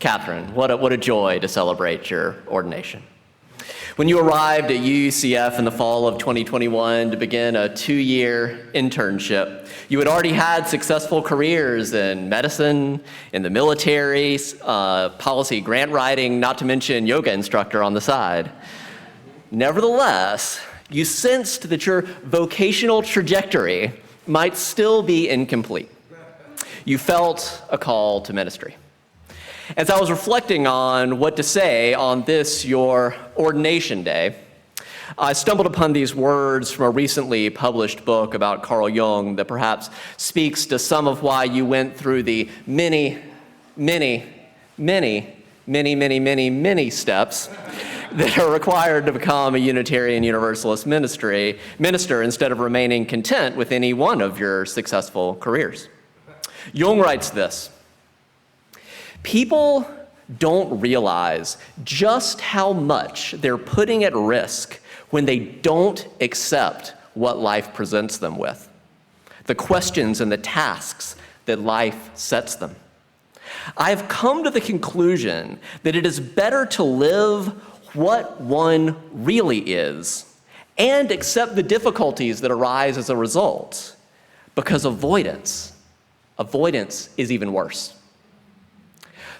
Kathryn, what a joy to celebrate your ordination. When you arrived at UCF in the fall of 2021 to begin a 2-year internship, you had already had successful careers in medicine, in the military, policy grant writing, not to mention yoga instructor on the side. Nevertheless, you sensed that your vocational trajectory might still be incomplete. You felt a call to ministry. As I was reflecting on what to say on this, your ordination day, I stumbled upon these words from a recently published book about Carl Jung that perhaps speaks to some of why you went through the many steps that are required to become a Unitarian Universalist minister instead of remaining content with any one of your successful careers. Jung writes this: people don't realize just how much they're putting at risk when they don't accept what life presents them with, the questions and the tasks that life sets them. I've come to the conclusion that it is better to live what one really is and accept the difficulties that arise as a result, because avoidance is even worse.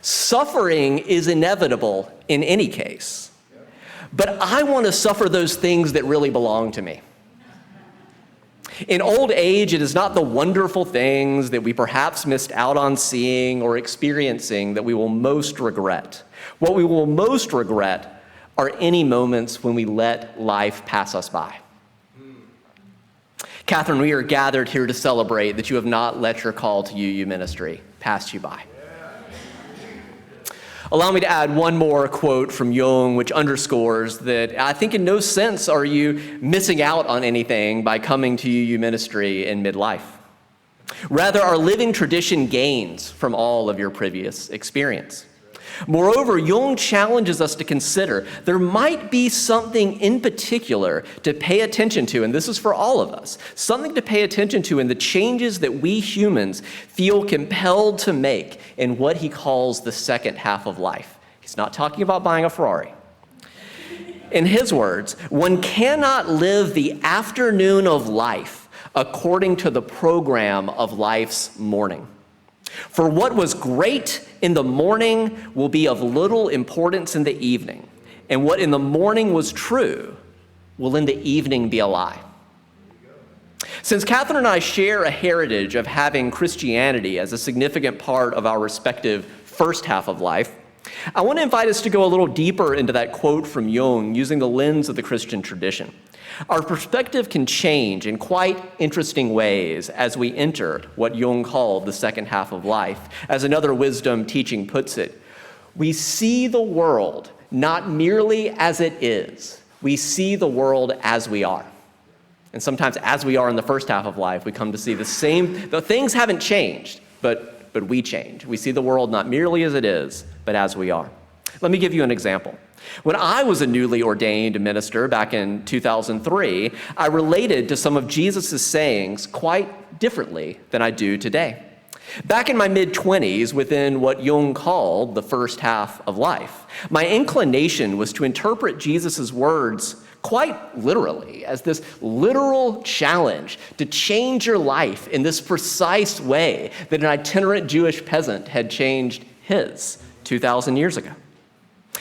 Suffering is inevitable in any case, but I want to suffer those things that really belong to me. In old age, it is not the wonderful things that we perhaps missed out on seeing or experiencing that we will most regret. What we will most regret are any moments when we let life pass us by. Kathryn, we are gathered here to celebrate that you have not let your call to UU ministry pass you by. Allow me to add one more quote from Jung, which underscores that I think in no sense are you missing out on anything by coming to UU ministry in midlife. Rather, our living tradition gains from all of your previous experience. Moreover, Jung challenges us to consider there might be something in particular to pay attention to, and this is for all of us, something to pay attention to in the changes that we humans feel compelled to make in what he calls the second half of life. He's not talking about buying a Ferrari. In his words, one cannot live the afternoon of life according to the program of life's morning. For what was great in the morning will be of little importance in the evening, and what in the morning was true will in the evening be a lie. Since Kathryn and I share a heritage of having Christianity as a significant part of our respective first half of life, I want to invite us to go a little deeper into that quote from Jung using the lens of the Christian tradition. Our perspective can change in quite interesting ways as we enter what Jung called the second half of life. As another wisdom teaching puts it, we see the world not merely as it is, we see the world as we are. And sometimes as we are in the first half of life, we come to see the things haven't changed, but we change. We see the world not merely as it is, but as we are. Let me give you an example. When I was a newly ordained minister back in 2003, I related to some of Jesus' sayings quite differently than I do today. Back in my mid-20s, within what Jung called the first half of life, my inclination was to interpret Jesus' words quite literally as this literal challenge to change your life in this precise way that an itinerant Jewish peasant had changed his 2,000 years ago.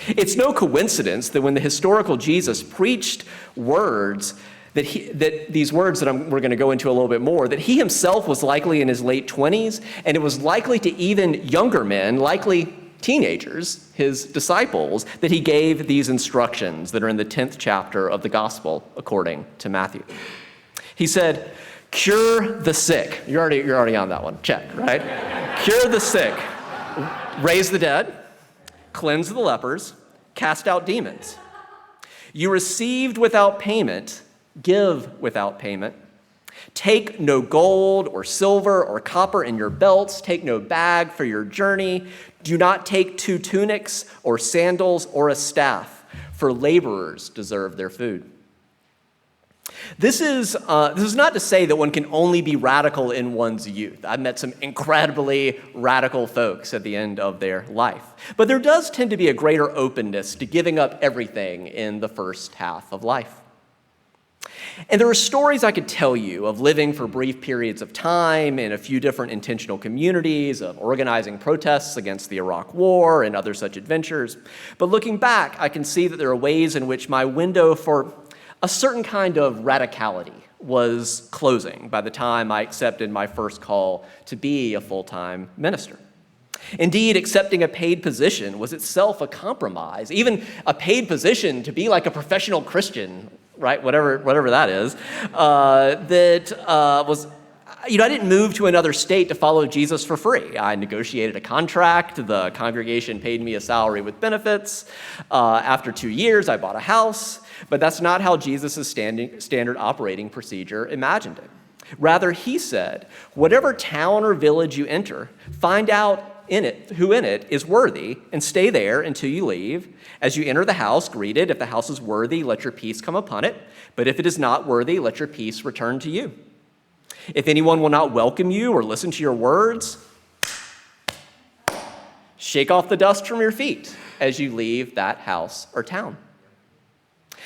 It's no coincidence that when the historical Jesus preached words these words that we're going to go into a little bit more, that he himself was likely in his late 20s, and it was likely to even younger men, likely teenagers, his disciples, that he gave these instructions that are in the 10th chapter of the Gospel according to Matthew. He said, cure the sick. You're already on that one. Check, right? Cure the sick, raise the dead, cleanse the lepers, cast out demons. You received without payment, give without payment. Take no gold or silver or copper in your belts. Take no bag for your journey. Do not take 2 tunics or sandals or a staff, for laborers deserve their food. This is not to say that one can only be radical in one's youth. I've met some incredibly radical folks at the end of their life. But there does tend to be a greater openness to giving up everything in the first half of life. And there are stories I could tell you of living for brief periods of time in a few different intentional communities, of organizing protests against the Iraq War and other such adventures. But looking back, I can see that there are ways in which my window for a certain kind of radicality was closing by the time I accepted my first call to be a full-time minister. Indeed, accepting a paid position was itself a compromise. Even a paid position to be like a professional Christian, right, whatever that is, I didn't move to another state to follow Jesus for free. I negotiated a contract. The congregation paid me a salary with benefits. After 2 years, I bought a house. But that's not how Jesus' standard operating procedure imagined it. Rather, he said, whatever town or village you enter, find out who in it is worthy, and stay there until you leave. As you enter the house, greet it. If the house is worthy, let your peace come upon it. But if it is not worthy, let your peace return to you. If anyone will not welcome you or listen to your words, shake off the dust from your feet as you leave that house or town.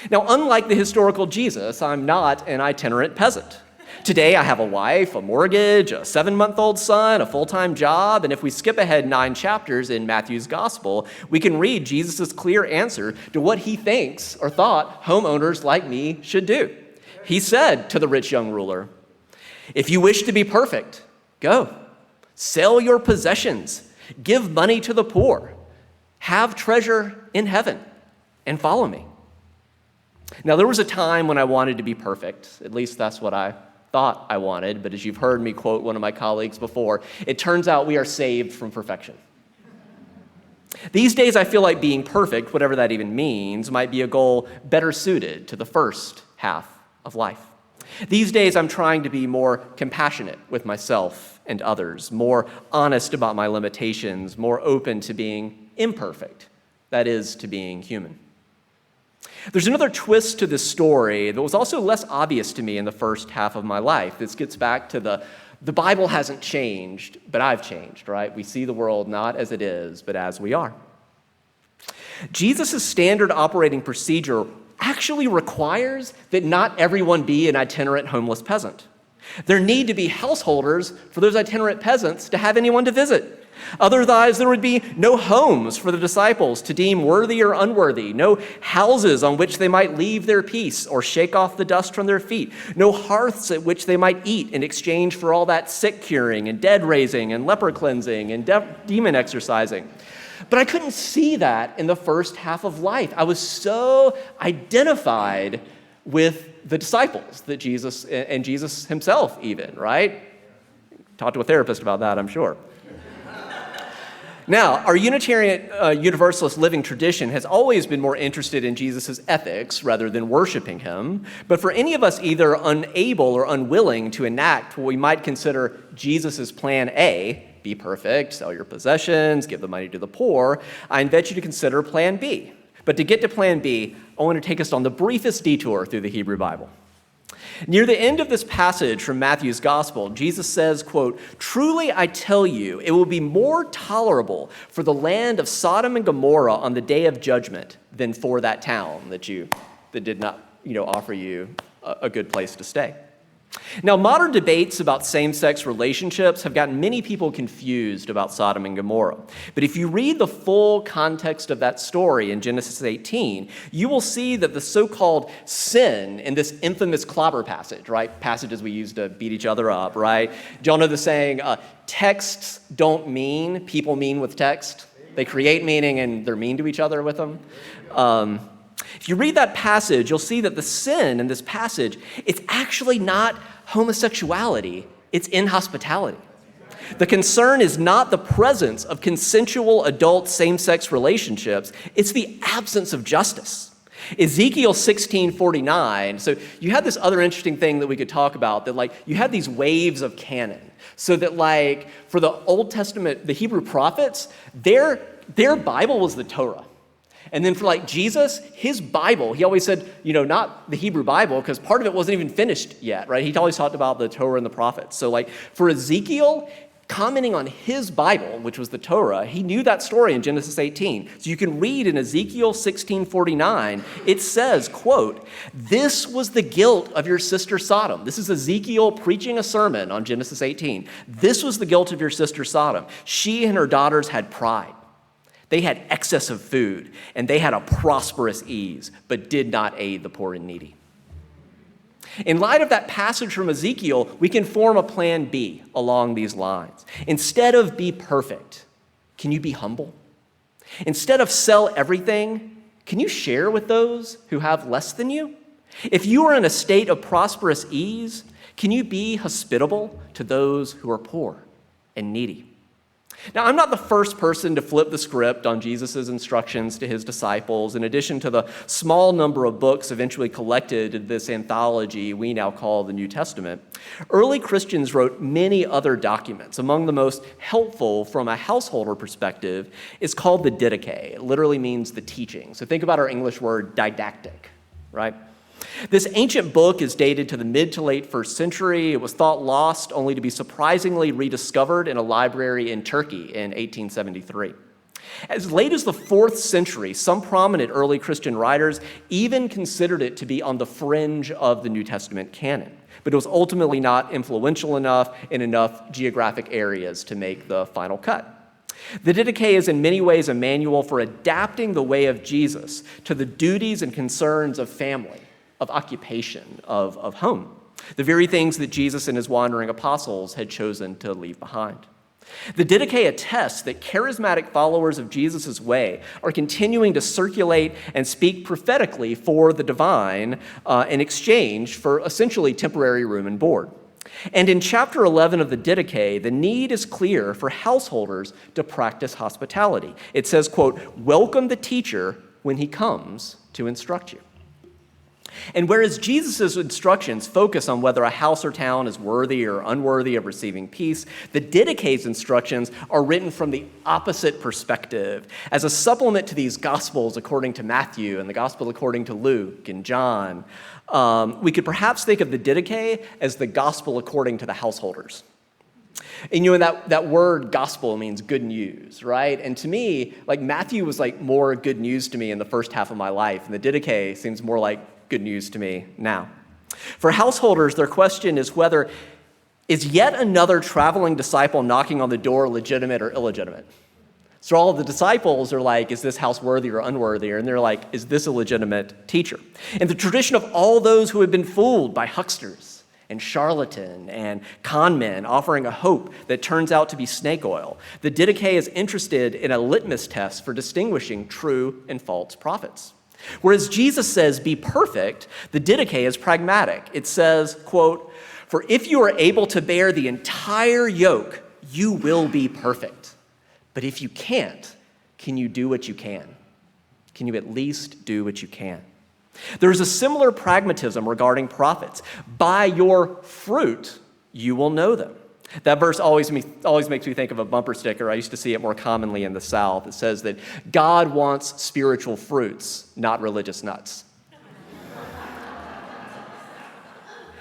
Now, unlike the historical Jesus, I'm not an itinerant peasant. Today, I have a wife, a mortgage, a 7-month-old son, a full-time job, and if we skip ahead 9 chapters in Matthew's gospel, we can read Jesus' clear answer to what he thinks or thought homeowners like me should do. He said to the rich young ruler, "If you wish to be perfect, go, sell your possessions, give money to the poor, have treasure in heaven, and follow me." Now, there was a time when I wanted to be perfect. At least that's what I thought I wanted. But as you've heard me quote one of my colleagues before, it turns out we are saved from perfection. These days, I feel like being perfect, whatever that even means, might be a goal better suited to the first half of life. These days, I'm trying to be more compassionate with myself and others, more honest about my limitations, more open to being imperfect, that is, to being human. There's another twist to this story that was also less obvious to me in the first half of my life. This gets back to the Bible hasn't changed, but I've changed, right? We see the world not as it is, but as we are. Jesus' standard operating procedure actually requires that not everyone be an itinerant homeless peasant. There need to be householders for those itinerant peasants to have anyone to visit. Otherwise, there would be no homes for the disciples to deem worthy or unworthy, no houses on which they might leave their peace or shake off the dust from their feet, no hearths at which they might eat in exchange for all that sick curing and dead raising and leper cleansing and demon exorcising. But I couldn't see that in the first half of life. I was so identified with the disciples that Jesus, and Jesus himself even, right? Talk to a therapist about that, I'm sure. Now, our Unitarian Universalist living tradition has always been more interested in Jesus' ethics rather than worshiping him. But for any of us either unable or unwilling to enact what we might consider Jesus' plan A, be perfect, sell your possessions, give the money to the poor, I invite you to consider plan B. But to get to plan B, I want to take us on the briefest detour through the Hebrew Bible. Near the end of this passage from Matthew's gospel, Jesus says, quote, "Truly I tell you, it will be more tolerable for the land of Sodom and Gomorrah on the day of judgment than for that town that did not, offer you a good place to stay." Now, modern debates about same-sex relationships have gotten many people confused about Sodom and Gomorrah. But if you read the full context of that story in Genesis 18, you will see that the so-called sin in this infamous clobber passage, right? Passages we use to beat each other up, right? Do y'all know the saying, texts don't mean, people mean with text? They create meaning and they're mean to each other with them. If you read that passage, you'll see that the sin in this passage, it's actually not homosexuality, it's inhospitality. The concern is not the presence of consensual adult same-sex relationships, it's the absence of justice. Ezekiel 16:49, so you had this other interesting thing that we could talk about, that you had these waves of canon. So that for the Old Testament, the Hebrew prophets, their Bible was the Torah. And then for like Jesus, his Bible, he always said, not the Hebrew Bible, because part of it wasn't even finished yet, right? He always talked about the Torah and the prophets. So like for Ezekiel, commenting on his Bible, which was the Torah, he knew that story in Genesis 18. So you can read in Ezekiel 16:49, it says, quote, "This was the guilt of your sister Sodom." This is Ezekiel preaching a sermon on Genesis 18. "This was the guilt of your sister Sodom. She and her daughters had pride. They had excess of food, and they had a prosperous ease, but did not aid the poor and needy." In light of that passage from Ezekiel, we can form a plan B along these lines. Instead of be perfect, can you be humble? Instead of sell everything, can you share with those who have less than you? If you are in a state of prosperous ease, can you be hospitable to those who are poor and needy? Now, I'm not the first person to flip the script on Jesus' instructions to his disciples, in addition to the small number of books eventually collected in this anthology we now call the New Testament. Early Christians wrote many other documents. Among the most helpful from a householder perspective is called the Didache. It literally means the teaching. So think about our English word didactic, right? This ancient book is dated to the mid to late 1st century. It was thought lost, only to be surprisingly rediscovered in a library in Turkey in 1873. As late as the 4th century, some prominent early Christian writers even considered it to be on the fringe of the New Testament canon, but it was ultimately not influential enough in enough geographic areas to make the final cut. The Didache is in many ways a manual for adapting the way of Jesus to the duties and concerns of family, of occupation, of home, the very things that Jesus and his wandering apostles had chosen to leave behind. The Didache attests that charismatic followers of Jesus' way are continuing to circulate and speak prophetically for the divine in exchange for essentially temporary room and board. And in chapter 11 of the Didache, the need is clear for householders to practice hospitality. It says, quote, "Welcome the teacher when he comes to instruct you." And whereas Jesus' instructions focus on whether a house or town is worthy or unworthy of receiving peace, the Didache's instructions are written from the opposite perspective, as a supplement to these Gospels according to Matthew and the Gospel according to Luke and John. We could perhaps think of the Didache as the Gospel according to the householders. And that word gospel means good news, right? And to me, like Matthew was like more good news to me in the first half of my life, and the Didache seems more like good news to me now. For householders, their question is whether is yet another traveling disciple knocking on the door legitimate or illegitimate? So all of the disciples are like, is this house worthy or unworthy? And they're like, is this a legitimate teacher? In the tradition of all those who have been fooled by hucksters and charlatan and con men offering a hope that turns out to be snake oil, the Didache is interested in a litmus test for distinguishing true and false prophets. Whereas Jesus says, be perfect, the Didache is pragmatic. It says, quote, "For if you are able to bear the entire yoke, you will be perfect. But if you can't, can you do what you can? Can you at least do what you can?" There is a similar pragmatism regarding prophets. By your fruit, you will know them. That verse always makes me think of a bumper sticker. I used to see it more commonly in the South. It says that God wants spiritual fruits, not religious nuts.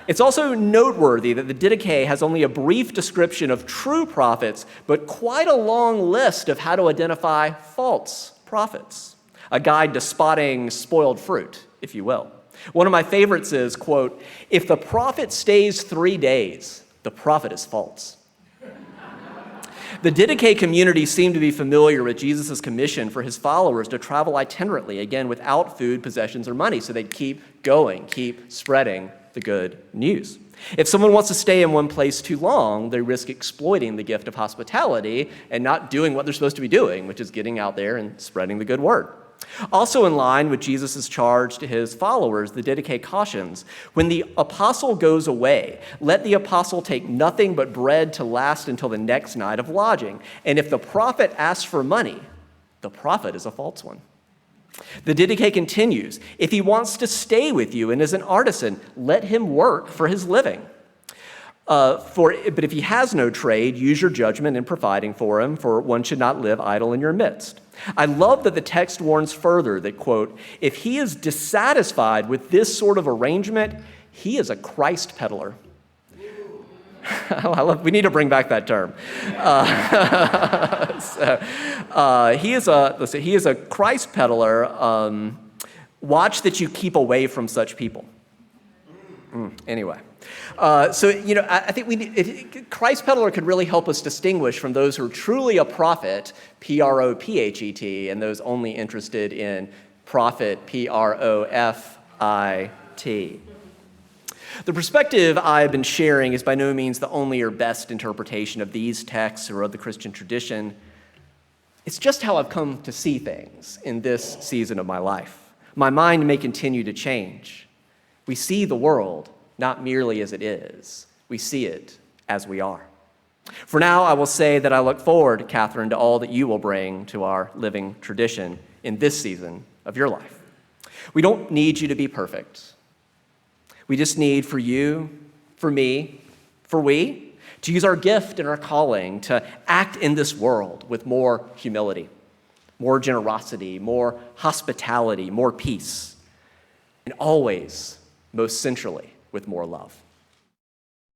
It's also noteworthy that the Didache has only a brief description of true prophets, but quite a long list of how to identify false prophets, a guide to spotting spoiled fruit, if you will. One of my favorites is, quote, "If the prophet stays 3 days, the prophet is false." The Didache community seemed to be familiar with Jesus' commission for his followers to travel itinerantly, again, without food, possessions, or money, so they'd keep going, keep spreading the good news. If someone wants to stay in one place too long, they risk exploiting the gift of hospitality and not doing what they're supposed to be doing, which is getting out there and spreading the good word. Also in line with Jesus' charge to his followers, the Didache cautions, when the apostle goes away, let the apostle take nothing but bread to last until the next night of lodging. And if the prophet asks for money, the prophet is a false one. The Didache continues, if he wants to stay with you and is an artisan, let him work for his living. But if he has no trade, use your judgment in providing for him, for one should not live idle in your midst. I love that the text warns further that, quote, if he is dissatisfied with this sort of arrangement, he is a Christ peddler. We need to bring back that term. He is a Christ peddler. Watch that you keep away from such people. Anyway. I think Christ peddler could really help us distinguish from those who are truly a prophet, P-R-O-P-H-E-T, and those only interested in profit, P-R-O-F-I-T. The perspective I've been sharing is by no means the only or best interpretation of these texts or of the Christian tradition. It's just how I've come to see things in this season of my life. My mind may continue to change. We see the world not merely as it is. We see it as we are. For now, I will say that I look forward, Kathryn, to all that you will bring to our living tradition in this season of your life. We don't need you to be perfect. We just need for you, for me, for we, to use our gift and our calling to act in this world with more humility, more generosity, more hospitality, more peace, and always, most centrally, with more love.